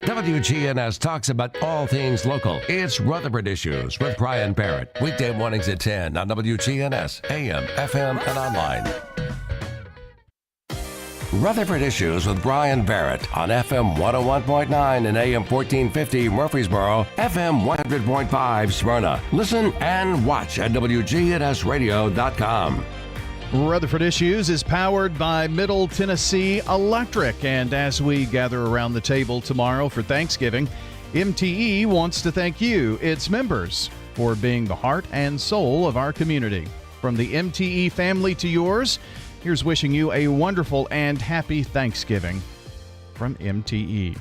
WGNS talks about all things local. It's Rutherford Issues with Brian Barrett. Weekday mornings at 10 on WGNS, AM, FM, and online. Rutherford Issues with Brian Barrett on FM 101.9 and AM 1450 Murfreesboro, FM 100.5 Smyrna. Listen and watch at wgnsradio.com. Rutherford Issues is powered by Middle Tennessee Electric. And as we gather around the table tomorrow for Thanksgiving, MTE wants to thank you, its members, for being the heart and soul of our community. From the MTE family to yours, here's wishing you a wonderful and happy Thanksgiving from MTE.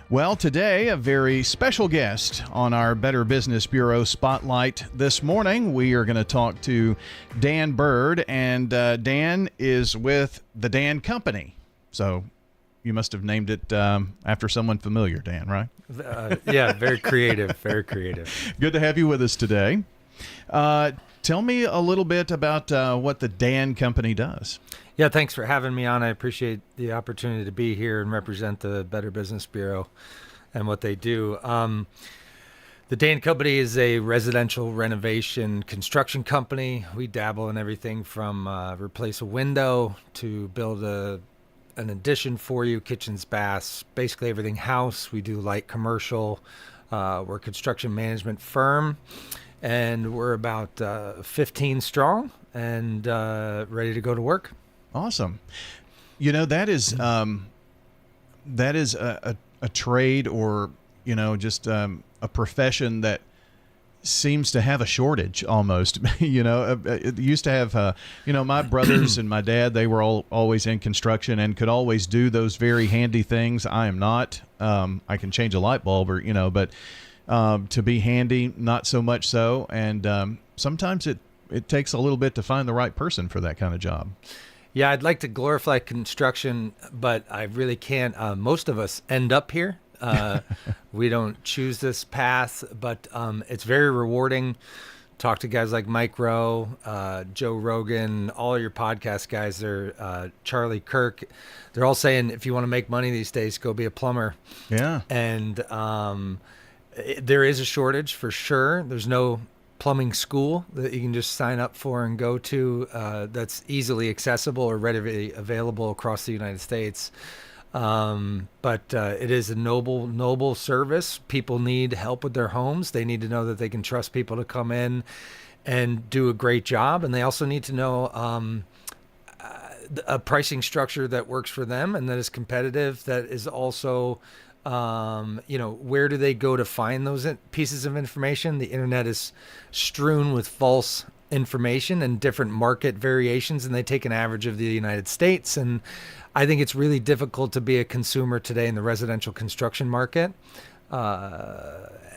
Well, today, a very special guest on our Better Business Bureau Spotlight this morning. We are going to talk to Dan Bird, and Dan is with the Dan Company. So you must have named it after someone familiar, Dan, right? Yeah, very creative, very creative. Good to have you with us today. Tell me a little bit about what the Dan Company does. Yeah, thanks for having me on. I appreciate the opportunity to be here and represent the Better Business Bureau and what they do. The Dan Company is a residential renovation construction company. We dabble in everything from replace a window to build an addition for you, kitchens, baths, basically everything house. We do light commercial. We're a construction management firm. And we're about 15 strong and ready to go to work. Awesome. You know, that is a trade, or, you know, just a profession that seems to have a shortage almost. You know, it used to have, you know, my brothers and my dad, they were always in construction and could always do those very handy things. I am not. I can change a light bulb, or, you know, but to be handy, not so much so. And sometimes it takes a little bit to find the right person for that kind of job. Yeah, I'd like to glorify construction, but I really can't. Most of us end up here. We don't choose this path, but it's very rewarding. Talk to guys like Mike Rowe, Joe Rogan, all your podcast guys. They're Charlie Kirk. They're all saying, if you want to make money these days, go be a plumber. Yeah. And there is a shortage for sure. There's no plumbing school that you can just sign up for and go to that's easily accessible or readily available across the United States. But it is a noble service. People need help with their homes. They need to know that they can trust people to come in and do a great job. And they also need to know a pricing structure that works for them and that is competitive, that is also you know, where do they go to find those pieces of information? The internet is strewn with false information and different market variations, and they take an average of the United States. And I think it's really difficult to be a consumer today in the residential construction market.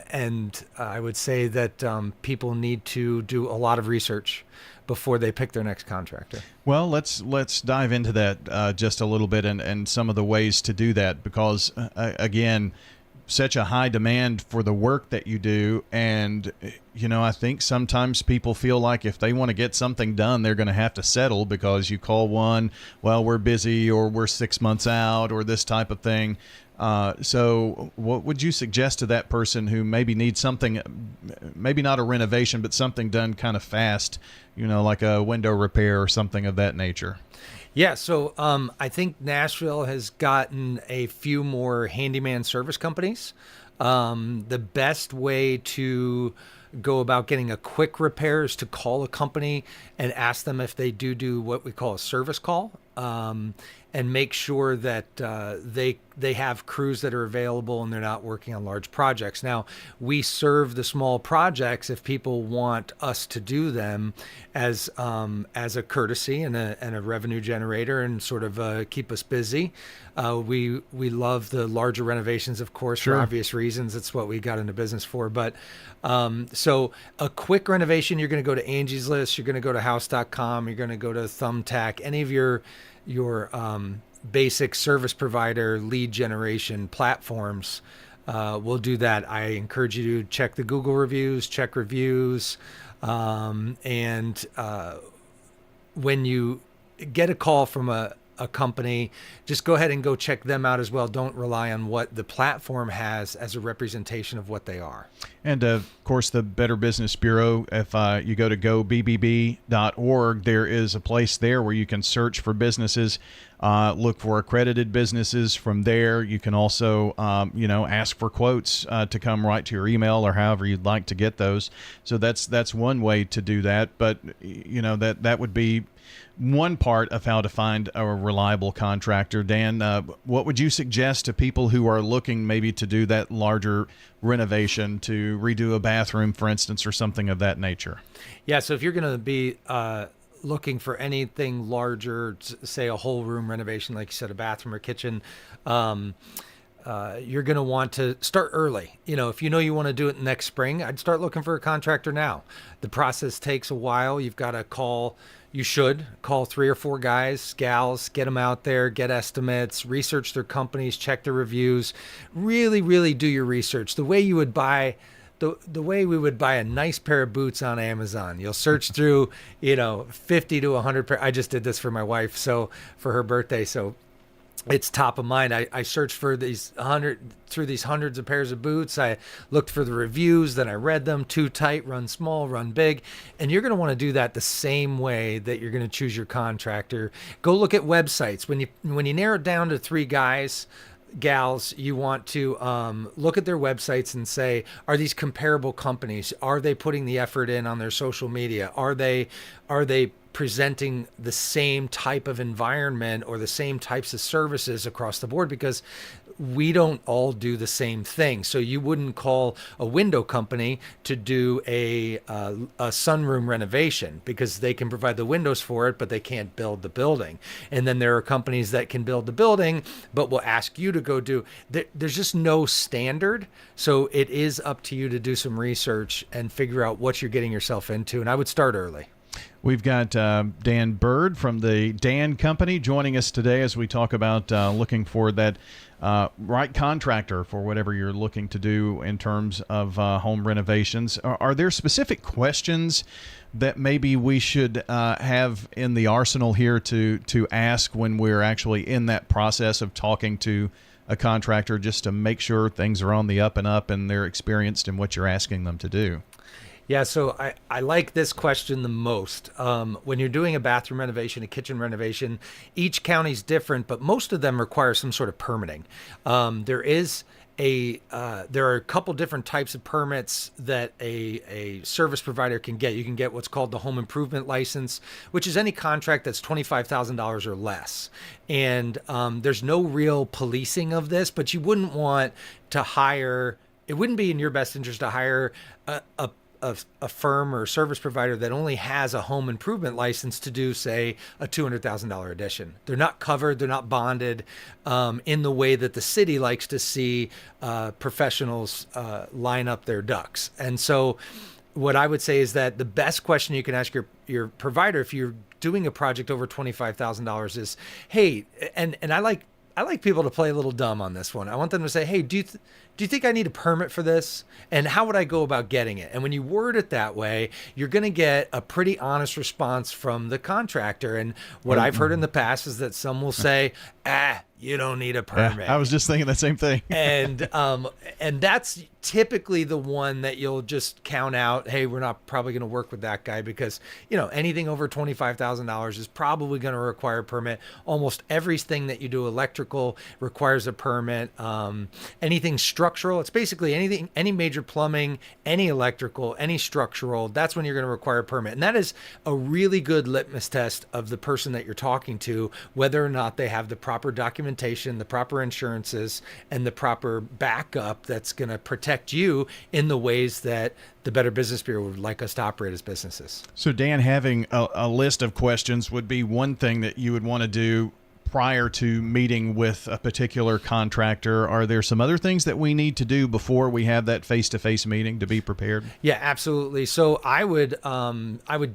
And I would say that people need to do a lot of research before they pick their next contractor. Well, let's dive into that just a little bit, and some of the ways to do that, because again, such a high demand for the work that you do. And, you know, I think sometimes people feel like if they want to get something done, they're going to have to settle because you call one, well, we're busy, or we're 6 months out, or this type of thing. So what would you suggest to that person who maybe needs something, maybe not a renovation, but something done kind of fast, you know, like a window repair or something of that nature? Yeah, so I think Nashville has gotten a few more handyman service companies. The best way to go about getting a quick repair is to call a company and ask them if they do what we call a service call, and make sure that they have crews that are available and they're not working on large projects. Now, we serve the small projects if people want us to do them as a courtesy and a revenue generator, and sort of keep us busy. We love the larger renovations, of course, for obvious reasons. It's what we got into business for. But so a quick renovation, you're going to go to Angie's List, you're going to go to house.com, you're going to go to Thumbtack, any of your basic service provider lead generation platforms will do that. I encourage you to check the Google reviews, check reviews, and when you get a call from a a company, just go ahead and go check them out as well. Don't rely on what the platform has as a representation of what they are. And of course, the Better Business Bureau, if you go to gobbb.org, there is a place there where you can search for businesses, look for accredited businesses. From there, you can also, ask for quotes to come right to your email or however you'd like to get those. So that's one way to do that. But, that would be one part of how to find a reliable contractor. Dan, what would you suggest to people who are looking maybe to do that larger renovation, to redo a bathroom, for instance, or something of that nature? Yeah, so if you're going to be looking for anything larger, say a whole room renovation, like you said, a bathroom or kitchen, you're going to want to start early. If you want to do it next spring, I'd start looking for a contractor now. The process takes a while. You've got to you should call 3 or 4 guys, gals, get them out there, get estimates, research their companies, check their reviews, really, really do your research. The way you would buy the way we would buy a nice pair of boots on Amazon. You'll search through, 50 to 100 pair. I just did this for my wife, so for her birthday, so it's top of mind. I searched for these hundreds of pairs of boots. I looked for the reviews, then I read them. Too tight, run small, run big. And you're going to want to do that the same way that you're going to choose your contractor. Go look at websites. When you narrow it down to 3 guys, gals, you want to look at their websites and say, are these comparable companies? Are they putting the effort in on their social media? Are they presenting the same type of environment or the same types of services across the board? Because we don't all do the same thing. So you wouldn't call a window company to do a sunroom renovation because they can provide the windows for it, but they can't build the building. And then there are companies that can build the building, but will ask you to go do. There's just no standard. So it is up to you to do some research and figure out what you're getting yourself into. And I would start early. We've got Dan Bird from the Dan Company joining us today as we talk about looking for that right contractor for whatever you're looking to do in terms of home renovations. Are there specific questions that maybe we should have in the arsenal here to ask when we're actually in that process of talking to a contractor, just to make sure things are on the up and up and they're experienced in what you're asking them to do? Yeah, so I like this question the most. When you're doing a bathroom renovation, a kitchen renovation, each county's different, but most of them require some sort of permitting. There are a couple different types of permits that a service provider can get. You can get what's called the home improvement license, which is any contract that's $25,000 or less. And there's no real policing of this, but you wouldn't want to hire. It wouldn't be in your best interest to hire a firm or service provider that only has a home improvement license to do, say, a $200,000 addition. They're not covered, they're not bonded in the way that the city likes to see professionals line up their ducks. And so what I would say is that the best question you can ask your provider if you're doing a project over $25,000 is, hey, and I like people to play a little dumb on this one. I want them to say, hey, do you think I need a permit for this? And how would I go about getting it? And when you word it that way, you're going to get a pretty honest response from the contractor. And what I've heard in the past is that some will say, you don't need a permit. Yeah, I was just thinking the same thing. And that's typically the one that you'll just count out. Hey, we're not probably going to work with that guy because, anything over $25,000 is probably going to require a permit. Almost everything that you do electrical requires a permit. Anything structural, it's basically anything, any major plumbing, any electrical, any structural, that's when you're going to require a permit. And that is a really good litmus test of the person that you're talking to, whether or not they have the proper documentation, the proper insurances, and the proper backup that's going to protect you in the ways that the Better Business Bureau would like us to operate as businesses. So, Dan, having a list of questions would be one thing that you would want to do prior to meeting with a particular contractor. Are there some other things that we need to do before we have that face-to-face meeting to be prepared? Yeah, absolutely. So I would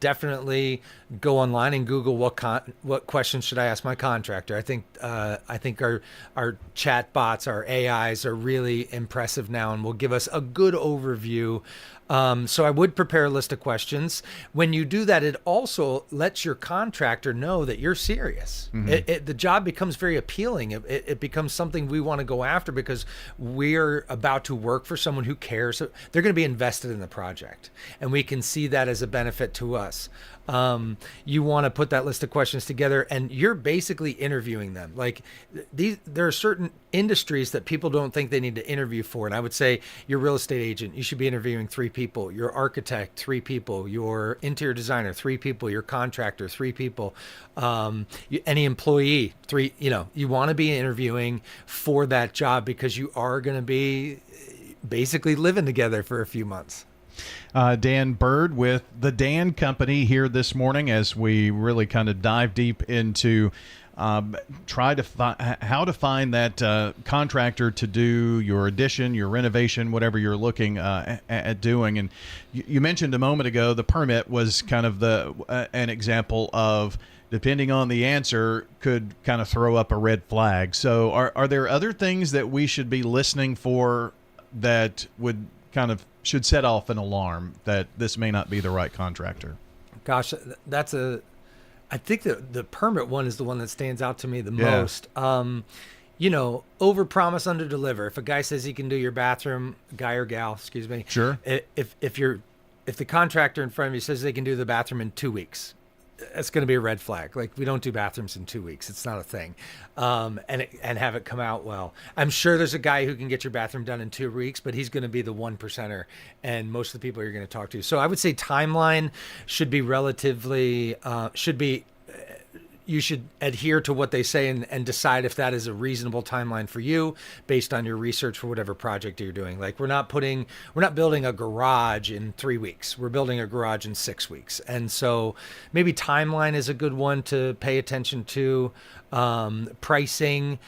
definitely go online and Google what questions should I ask my contractor. I think our chat bots, our AIs are really impressive now and will give us a good overview. So I would prepare a list of questions. When you do that, it also lets your contractor know that you're serious. Mm-hmm. The job becomes very appealing. It becomes something we want to go after because we're about to work for someone who cares. They're going to be invested in the project, and we can see that as a benefit to us. You want to put that list of questions together, and you're basically interviewing them. Like there are certain industries that people don't think they need to interview for. And I would say your real estate agent, you should be interviewing 3 people, your architect, 3 people, your interior designer, 3 people, your contractor, 3 people, any employee, 3, you want to be interviewing for that job because you are going to be basically living together for a few months. Dan Bird with the Dan Company here this morning as we really kind of dive deep into how to find that contractor to do your addition, your renovation, whatever you're looking at doing. And you mentioned a moment ago the permit was kind of an example of, depending on the answer, could kind of throw up a red flag. So are there other things that we should be listening for that would kind of should set off an alarm that this may not be the right contractor? Gosh, I think the permit one is the one that stands out to me the most. Over promise, under deliver. If a guy says he can do your bathroom, guy or gal, excuse me. Sure. If the contractor in front of you says they can do the bathroom in 2 weeks, it's going to be a red flag. Like, we don't do bathrooms in 2 weeks. It's not a thing. And have it come out well. I'm sure there's a guy who can get your bathroom done in 2 weeks, but he's going to be the 1%er and most of the people you're going to talk to. So I would say timeline should be relatively, you should adhere to what they say and decide if that is a reasonable timeline for you based on your research for whatever project you're doing. Like, we're not building a garage in 3 weeks. We're building a garage in 6 weeks. And so maybe timeline is a good one to pay attention to. Pricing,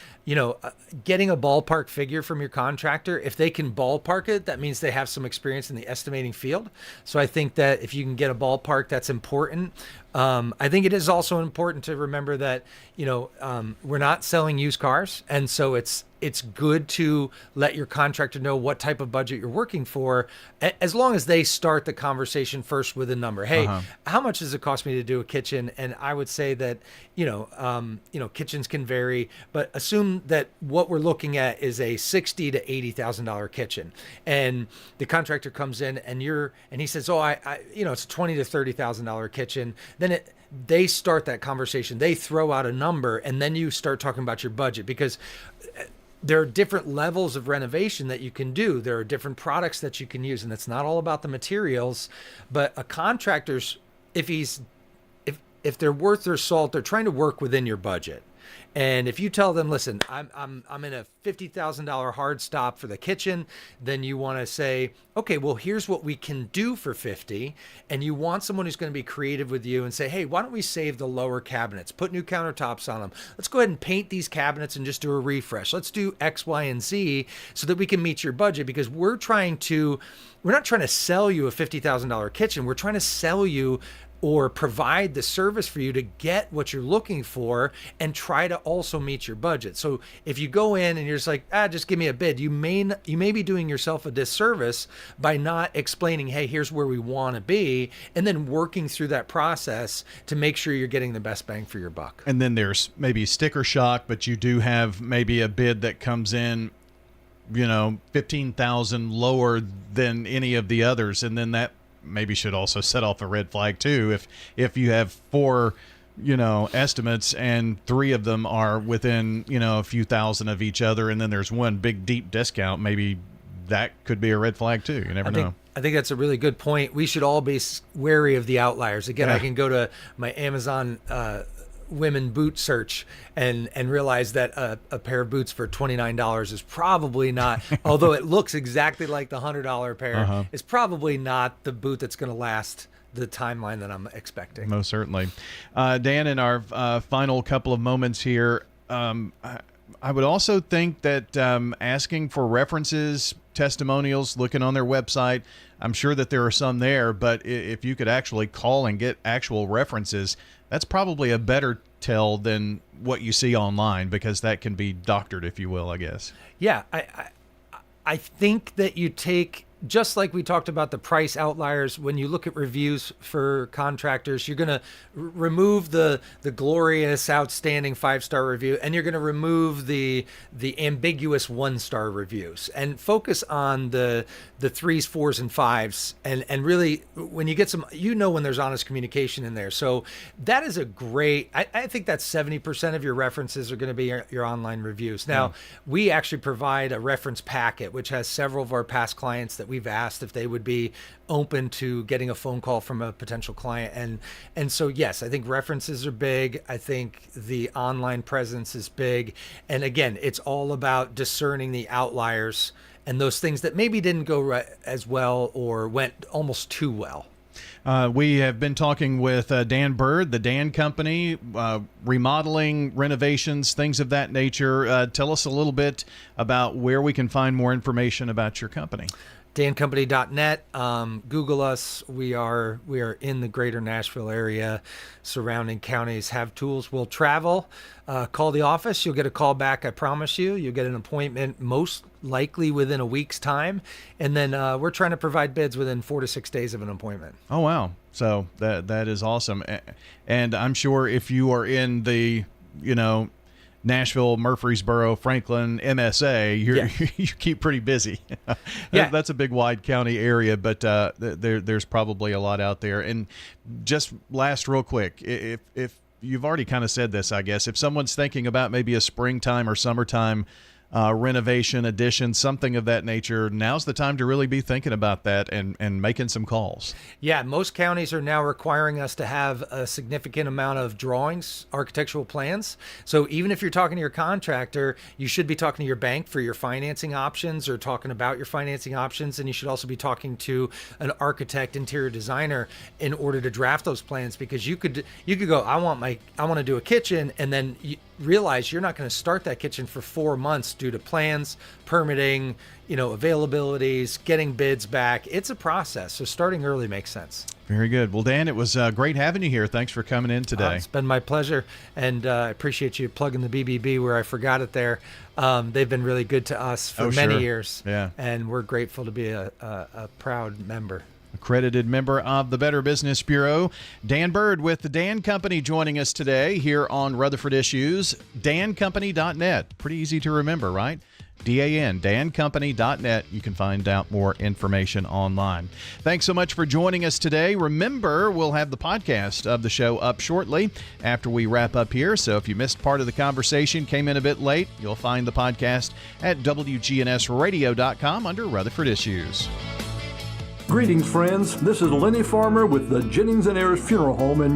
getting a ballpark figure from your contractor. If they can ballpark it, that means they have some experience in the estimating field. So I think that if you can get a ballpark, that's important. I think it is also important to remember that, we're not selling used cars. And so it's good to let your contractor know what type of budget you're working for, as long as they start the conversation first with a number. Hey, how much does it cost me to do a kitchen? And I would say that, kitchens can vary, but assume that what we're looking at is a $60,000 to $80,000 kitchen. And the contractor comes in and he says, it's a $20,000 to $30,000 kitchen. Then they start that conversation. They throw out a number, and then you start talking about your budget, because there are different levels of renovation that you can do. There are different products that you can use, and it's not all about the materials. But a contractor's, if they're worth their salt, they're trying to work within your budget. And if you tell them, listen, I'm in a $50,000 hard stop for the kitchen, then you want to say, okay, well, here's what we can do for 50. And you want someone who's going to be creative with you and say, hey, why don't we save the lower cabinets, put new countertops on them. Let's go ahead and paint these cabinets and just do a refresh. Let's do X, Y, and Z so that we can meet your budget, because we're not trying to sell you a $50,000 kitchen. We're trying to sell you or provide the service for you to get what you're looking for and try to also meet your budget. So if you go in and you're just like, just give me a bid, you may be doing yourself a disservice by not explaining, hey, here's where we want to be, and then working through that process to make sure you're getting the best bang for your buck. And then there's maybe sticker shock, but you do have maybe a bid that comes in, $15,000 lower than any of the others, and then that maybe should also set off a red flag too. If you have 4, estimates and 3 of them are within, a few thousand of each other, and then there's one big deep discount, maybe that could be a red flag too. You never know. I think that's a really good point. We should all be wary of the outliers. Again, I can go to my Amazon women boot search and realize that a pair of boots for $29 is probably not, although it looks exactly like the $100 pair, is probably not the boot that's going to last the timeline that I'm expecting. Most certainly. Dan, in our final couple of moments here, I would also think that asking for references, testimonials, looking on their website, I'm sure that there are some there, but if you could actually call and get actual references, that's probably a better tell than what you see online, because that can be doctored, if you will, I guess. Yeah, I think that you take just like we talked about the price outliers, when you look at reviews for contractors, you're going to remove the glorious, outstanding 5-star review, and you're going to remove the ambiguous 1-star reviews, and focus on the 3s, 4s, and 5s. And really, when you get some, when there's honest communication in there. So that is a great, I think that 70% of your references are going to be your online reviews. Now, we actually provide a reference packet, which has several of our past clients that we've asked if they would be open to getting a phone call from a potential client. And so, yes, I think references are big. I think the online presence is big. And again, it's all about discerning the outliers and those things that maybe didn't go as well or went almost too well. We have been talking with Dan Bird, the Dan Company, remodeling, renovations, things of that nature. Tell us a little bit about where we can find more information about your company. dancompany.net. Google us. We are in the greater Nashville area, surrounding counties. Have tools. We'll travel. Call the office. You'll get a call back. I promise you. You'll get an appointment most likely within a week's time. And then we're trying to provide bids within 4 to 6 days of an appointment. Oh, wow. So that is awesome. And I'm sure if you are in the, Nashville, Murfreesboro, Franklin, MSA, you keep pretty busy. That's a big, wide county area, but there's probably a lot out there. And just last real quick, if you've already kind of said this, I guess, if someone's thinking about maybe a springtime or summertime renovation, addition, something of that nature, now's the time to really be thinking about that and making some calls. Yeah, most counties are now requiring us to have a significant amount of drawings, architectural plans. So even if you're talking to your contractor, you should be talking to your bank for your financing options or talking about your financing options. And you should also be talking to an architect, interior designer in order to draft those plans, because you could go, I want to do a kitchen, and then you realize you're not going to start that kitchen for 4 months due to plans, permitting, availabilities, getting bids back. It's a process. So starting early makes sense. Very good. Well, Dan, it was great having you here. Thanks for coming in today. It's been my pleasure. And I appreciate you plugging the BBB where I forgot it there. They've been really good to us for many years. Yeah. And we're grateful to be a proud member. Accredited member of the Better Business Bureau. Dan Bird with the Dan Company joining us today here on Rutherford Issues. dancompany.net. Pretty easy to remember, right? DAN, dancompany.net. You can find out more information online. Thanks so much for joining us today. Remember, we'll have the podcast of the show up shortly after we wrap up here. So if you missed part of the conversation, came in a bit late, you'll find the podcast at wgnsradio.com under Rutherford Issues. Greetings, friends. This is Lenny Farmer with the Jennings & Ayers Funeral Home in